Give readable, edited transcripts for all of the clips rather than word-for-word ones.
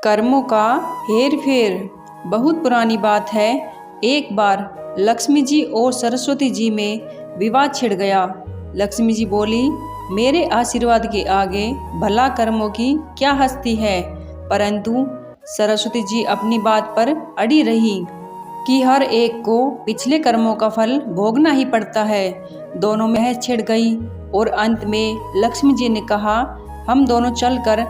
कर्मों का हेर फेर। बहुत पुरानी बात है। एक बार लक्ष्मी जी और सरस्वती जी में विवाद छिड़ गया। लक्ष्मी जी बोली, मेरे आशीर्वाद के आगे भला कर्मों की क्या हस्ती है। परंतु सरस्वती जी अपनी बात पर अड़ी रही कि हर एक को पिछले कर्मों का फल भोगना ही पड़ता है। दोनों में बहस छिड़ गई और अंत में लक्ष्मी जी ने कहा, हम दोनों चलकर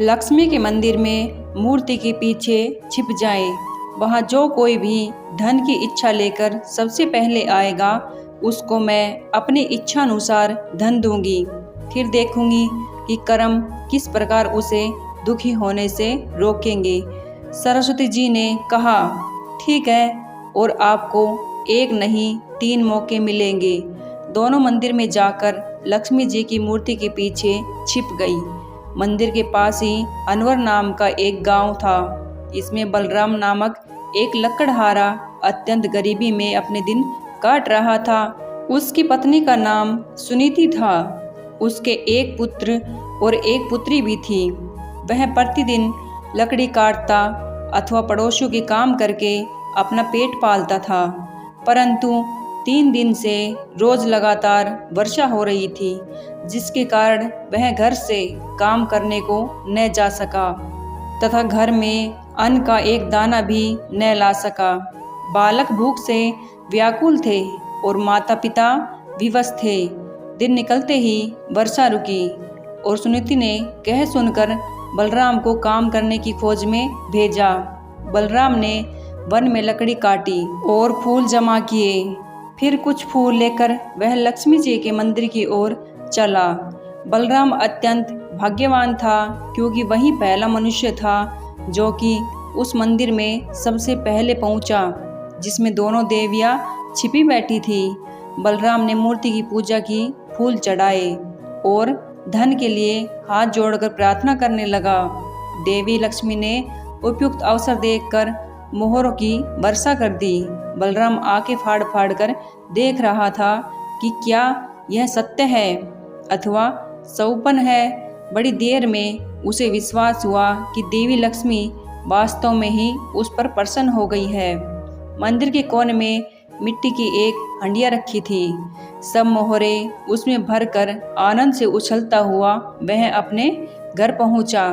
लक्ष्मी के मंदिर में मूर्ति के पीछे छिप जाएं। वहाँ जो कोई भी धन की इच्छा लेकर सबसे पहले आएगा, उसको मैं अपनी इच्छा अनुसार धन दूंगी। फिर देखूंगी कि कर्म किस प्रकार उसे दुखी होने से रोकेंगे। सरस्वती जी ने कहा, ठीक है, और आपको एक नहीं 3 मौके मिलेंगे। दोनों मंदिर में जाकर लक्ष्मी जी की मूर्ति के पीछे छिप गई। मंदिर के पास ही अनवर नाम का एक गांव था। इसमें बलराम नामक एक लकड़हारा अत्यंत गरीबी में अपने दिन काट रहा था। उसकी पत्नी का नाम सुनीति था। उसके एक पुत्र और एक पुत्री भी थी। वह प्रतिदिन लकड़ी काटता अथवा पड़ोसियों के काम करके अपना पेट पालता था। परंतु 3 दिन से रोज लगातार वर्षा हो रही थी, जिसके कारण वह घर से काम करने को न जा सका तथा घर में अन्न का एक दाना भी न ला सका। बालक भूख से व्याकुल थे और माता पिता विवश थे। दिन निकलते ही वर्षा रुकी और सुनीति ने कह सुनकर बलराम को काम करने की खोज में भेजा। बलराम ने वन में लकड़ी काटी और फूल जमा किए। फिर कुछ फूल लेकर वह लक्ष्मी जी के मंदिर की ओर चला। बलराम अत्यंत भाग्यवान था, क्योंकि वही पहला मनुष्य था जो कि उस मंदिर में सबसे पहले पहुंचा, जिसमें दोनों देवियां छिपी बैठी थी। बलराम ने मूर्ति की पूजा की, फूल चढ़ाए और धन के लिए हाथ जोड़कर प्रार्थना करने लगा। देवी लक्ष्मी ने उपयुक्त अवसर देखकर मोहरों की वर्षा कर दी। बलराम आंखें फाड़ फाड़ कर देख रहा था कि क्या यह सत्य है अथवा सौपन है। बड़ी देर में उसे विश्वास हुआ कि देवी लक्ष्मी वास्तव में ही उस पर प्रसन्न हो गई है। मंदिर के कोने में मिट्टी की एक हंडिया रखी थी। सब मोहरे उसमें भरकर आनंद से उछलता हुआ वह अपने घर पहुंचा।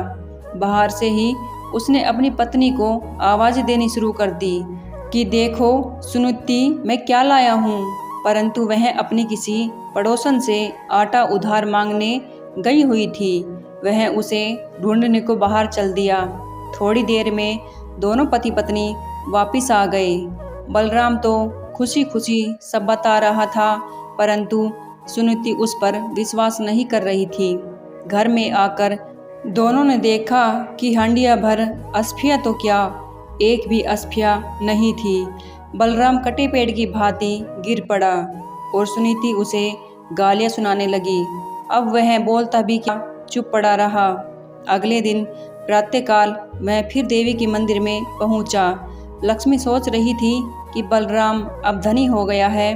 बाहर से ही उसने अपनी पत्नी को आवाज़ देनी शुरू कर दी कि देखो सुनीति, मैं क्या लाया हूँ। परंतु वह अपनी किसी पड़ोसन से आटा उधार मांगने गई हुई थी। वह उसे ढूंढने को बाहर चल दिया। थोड़ी देर में दोनों पति पत्नी वापिस आ गए। बलराम तो खुशी खुशी सब बता रहा था, परंतु सुनीति उस पर विश्वास नहीं कर रही थी। घर में आकर दोनों ने देखा कि हंडिया भर अस्फिया तो क्या, एक भी अस्फिया नहीं थी। बलराम कटे पेड़ की भांति गिर पड़ा और सुनीति उसे गालियां सुनाने लगी। अब वह बोलता भी क्या, चुप पड़ा रहा। अगले दिन प्रातःकाल वह फिर देवी के मंदिर में पहुंचा। लक्ष्मी सोच रही थी कि बलराम अब धनी हो गया है,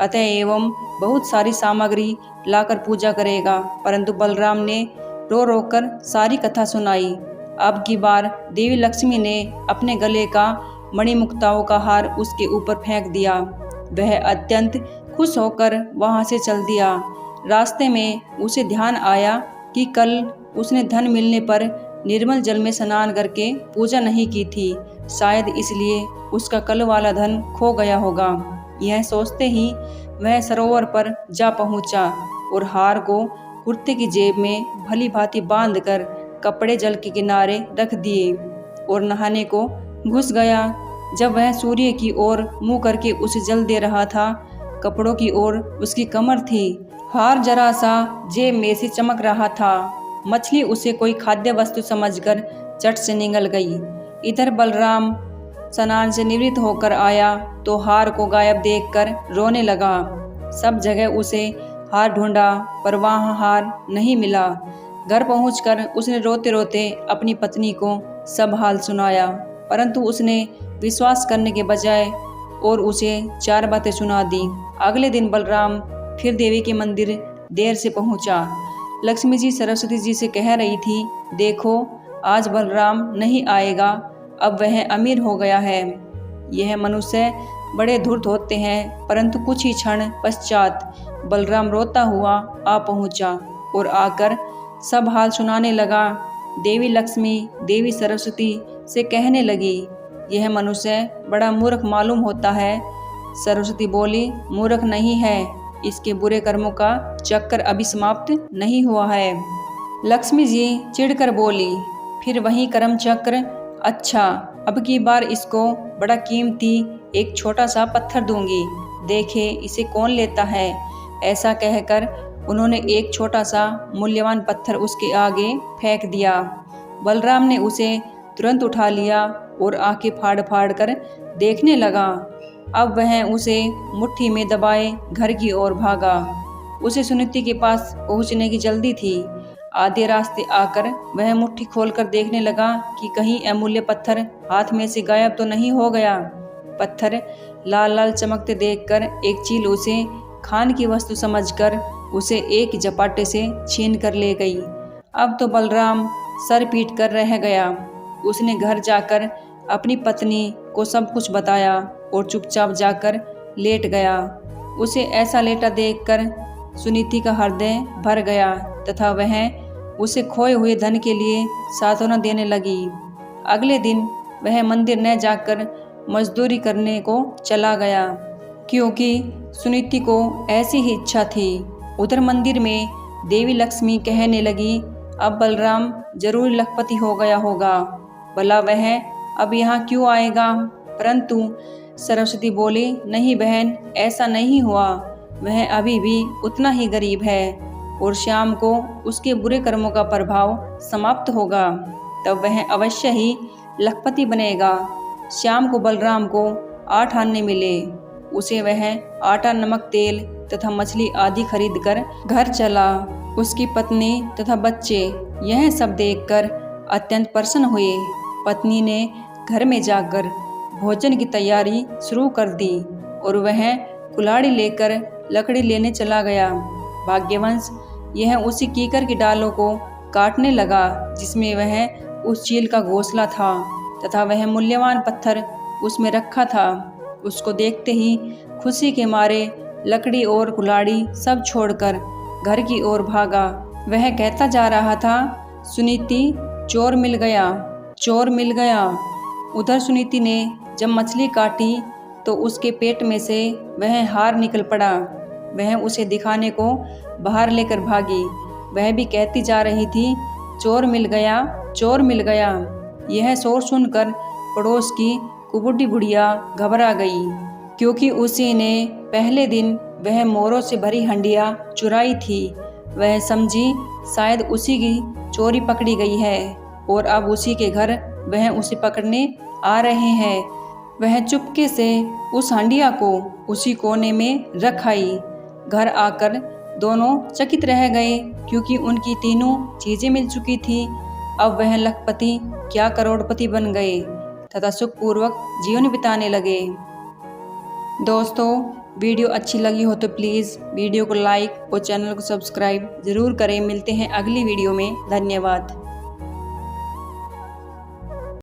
अतएव बहुत सारी सामग्री लाकर पूजा करेगा। परंतु बलराम ने रो रो कर सारी कथा सुनाई। अब की बार देवी लक्ष्मी ने अपने गले का मणिमुक्ताओं का हार उसके ऊपर फेंक दिया। वह अत्यंत खुश होकर वहां से चल दिया। रास्ते में उसे ध्यान आया कि कल उसने धन मिलने पर निर्मल जल में स्नान करके पूजा नहीं की थी। शायद इसलिए उसका कल वाला धन खो गया होगा। यह सोचते ही वह सरोवर पर जा पहुंचा और हार को कुर्ते की जेब में भली भांति बांधकर कपड़े जल के किनारे रख दिए और नहाने को घुस गया। जब वह सूर्य की ओर मुंह करके उसे जल दे रहा था, कपड़ों की ओर उसकी कमर थी। हार जरा सा जेब में से चमक रहा था। मछली उसे कोई खाद्य वस्तु समझकर चट से निगल गई। इधर बलराम स्नान से निवृत्त होकर आया तो हार को गायब देखकर रोने लगा। सब जगह उसे हार ढूंढा, पर वहाँ हार नहीं मिला। घर पहुंचकर उसने रोते रोते अपनी पत्नी को सब हाल सुनाया, परंतु उसने विश्वास करने के बजाय और उसे 4 बातें सुना दी। अगले दिन बलराम फिर देवी के मंदिर देर से पहुंचा। लक्ष्मी जी सरस्वती जी से कह रही थी, देखो आज बलराम नहीं आएगा, अब वह अमीर हो गया है। यह मनुष्य बड़े धूर्त होते हैं, परंतु कुछ ही क्षण पश्चात बलराम रोता हुआ आ पहुंचा और आकर सब हाल सुनाने लगा। देवी लक्ष्मी देवी सरस्वती से कहने लगी, यह मनुष्य बड़ा मूर्ख मालूम होता है। सरस्वती बोली, मूर्ख नहीं है, इसके बुरे कर्मों का चक्कर अभी समाप्त नहीं हुआ है। लक्ष्मी जी चिढ़कर बोली, फिर वही कर्म चक्र? अच्छा, अब की बार इसको बड़ा कीमती एक छोटा सा पत्थर दूंगी, देखे इसे कौन लेता है। ऐसा कहकर उन्होंने एक छोटा सा मूल्यवान पत्थर उसके आगे फेंक दिया। बलराम ने उसे तुरंत उठा लिया और आंखें फाड़ फाड़ कर देखने लगा। अब वह उसे मुट्ठी में दबाए घर की ओर भागा। उसे सुनीति के पास पहुंचने की जल्दी थी। आधे रास्ते आकर वह मुट्ठी खोलकर देखने लगा कि कहीं अमूल्य पत्थर हाथ में से गायब तो नहीं हो गया। पत्थर लाल लाल चमकते देखकर एक चील उसे खान की वस्तु समझकर उसे एक झपाटे से छीन कर ले गई। अब तो बलराम सर पीट कर रह गया। उसने घर जाकर अपनी पत्नी को सब कुछ बताया और चुपचाप जाकर लेट गया। उसे ऐसा लेटा देखकर सुनीति का हृदय भर गया तथा वह उसे खोए हुए धन के लिए सांत्वना देने लगी। अगले दिन वह मंदिर न जाकर मजदूरी करने को चला गया, क्योंकि सुनीति को ऐसी ही इच्छा थी। उधर मंदिर में देवी लक्ष्मी कहने लगी, अब बलराम जरूर लखपति हो गया होगा, भला वह अब यहाँ क्यों आएगा। परंतु सरस्वती बोली, नहीं बहन, ऐसा नहीं हुआ, वह अभी भी उतना ही गरीब है और शाम को उसके बुरे कर्मों का प्रभाव समाप्त होगा, तब वह अवश्य ही लखपति बनेगा। शाम को बलराम को 8 आने मिले। उसे वह आटा, नमक, तेल तथा मछली आदि खरीदकर घर चला। उसकी पत्नी तथा बच्चे यह सब देखकर अत्यंत प्रसन्न हुए। पत्नी ने घर में जाकर भोजन की तैयारी शुरू कर दी और वह कुल्हाड़ी लेकर लकड़ी लेने चला गया। भाग्यवंश यह उसी कीकर की डालों को काटने लगा जिसमें वह उस चील का घोंसला था तथा वह मूल्यवान पत्थर उसमें रखा था। उसको देखते ही खुशी के मारे लकड़ी और कुल्हाड़ी सब छोड़कर घर की ओर भागा। वह कहता जा रहा था, सुनीति, चोर मिल गया, चोर मिल गया। उधर सुनीति ने जब मछली काटी तो उसके पेट में से वह हार निकल पड़ा। वह उसे दिखाने को बाहर लेकर भागी। वह भी कहती जा रही थी, चोर मिल गया, चोर मिल गया। यह शोर सुनकर पड़ोस की कुबुड्डी बुढ़िया घबरा गई, क्योंकि उसी ने पहले दिन वह मोरों से भरी हंडिया चुराई थी। वह समझी शायद उसी की चोरी पकड़ी गई है और अब उसी के घर वह उसे पकड़ने आ रहे हैं। वह चुपके से उस हंडिया को उसी कोने में रख आई। घर आकर दोनों चकित रह गए, क्योंकि उनकी तीनों चीजें मिल चुकी थी। अब वह लखपति क्या करोड़पति बन गए तथा सुखपूर्वक जीवन बिताने लगे। दोस्तों, वीडियो अच्छी लगी हो तो प्लीज़ वीडियो को लाइक और चैनल को सब्सक्राइब ज़रूर करें। मिलते हैं अगली वीडियो में। धन्यवाद।